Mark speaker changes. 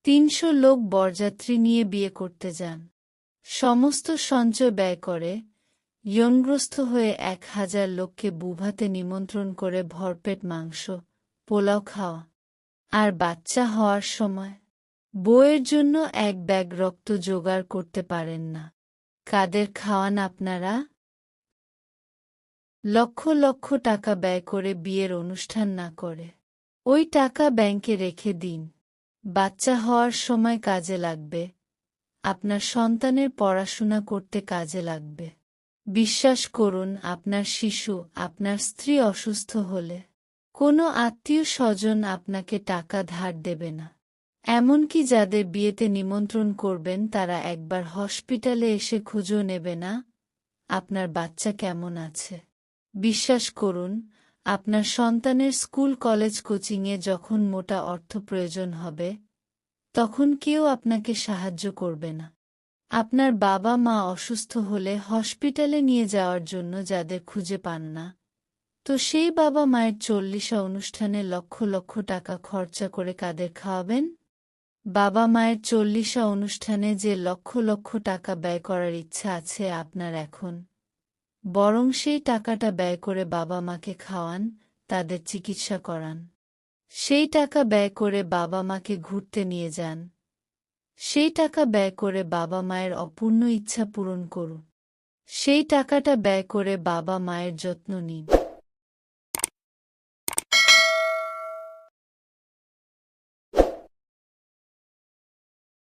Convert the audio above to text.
Speaker 1: ৩০০ লোক বরযাত্রী নিয়ে বিয়ে করতে যান। সমস্ত সঞ্চয় ব্যয় করে ঋণগ্রস্ত হয়ে ১,০০০ লোককে বুভাতে নিমন্ত্রণ করে ভরপেট মাংস, পোলাও খাওয়া। আর বাচ্চা হওয়ার সময় বউয়ের জন্য এক ব্যাগ রক্ত জোগাড় করতে পারেন না। কাদের খাওয়ান আপনারা? লক্ষ লক্ষ টাকা ব্যয় করে বিয়ের অনুষ্ঠান না করে ওই টাকা ব্যাংকে রেখে দিন। বাচ্চা হওয়ার সময় কাজে লাগবে, আপনার সন্তানের পড়াশোনা করতে কাজে লাগবে। বিশ্বাস করুন, আপনার শিশু, আপনার স্ত্রী অসুস্থ হলে কোনো আত্মীয় স্বজন আপনাকে টাকা ধার দেবে না। এমনকি যাদের বিয়েতে নিমন্ত্রণ করবেন তারা একবার হসপিটালে এসে খোঁজও নেবে না আপনার বাচ্চা কেমন আছে। বিশ্বাস করুন, আপনার সন্তানের স্কুল কলেজ কোচিংয়ে যখন মোটা অর্থ প্রয়োজন হবে তখন কেউ আপনাকে সাহায্য করবে না। আপনার বাবা মা অসুস্থ হলে হসপিটালে নিয়ে যাওয়ার জন্য যাদের খুঁজে পান না, তো সেই বাবা মায়ের ৪০ অনুষ্ঠানে লক্ষ লক্ষ টাকা খরচা করে কাদের খাওয়াবেন? বাবা মায়ের ৪০ অনুষ্ঠানে যে লক্ষ লক্ষ টাকা ব্যয় করার ইচ্ছা আছে আপনার এখন, বরং সেই টাকাটা ব্যয় করে বাবা মাকে খাওয়ান, তাদের চিকিৎসা করান। সেই টাকা ব্যয় করে বাবা মাকে ঘুরতে নিয়ে যান। সেই টাকা ব্যয় করে বাবা মায়ের অপূর্ণ ইচ্ছা পূরণ করুন। সেই টাকাটা ব্যয় করে বাবা মায়ের যত্ন নিন।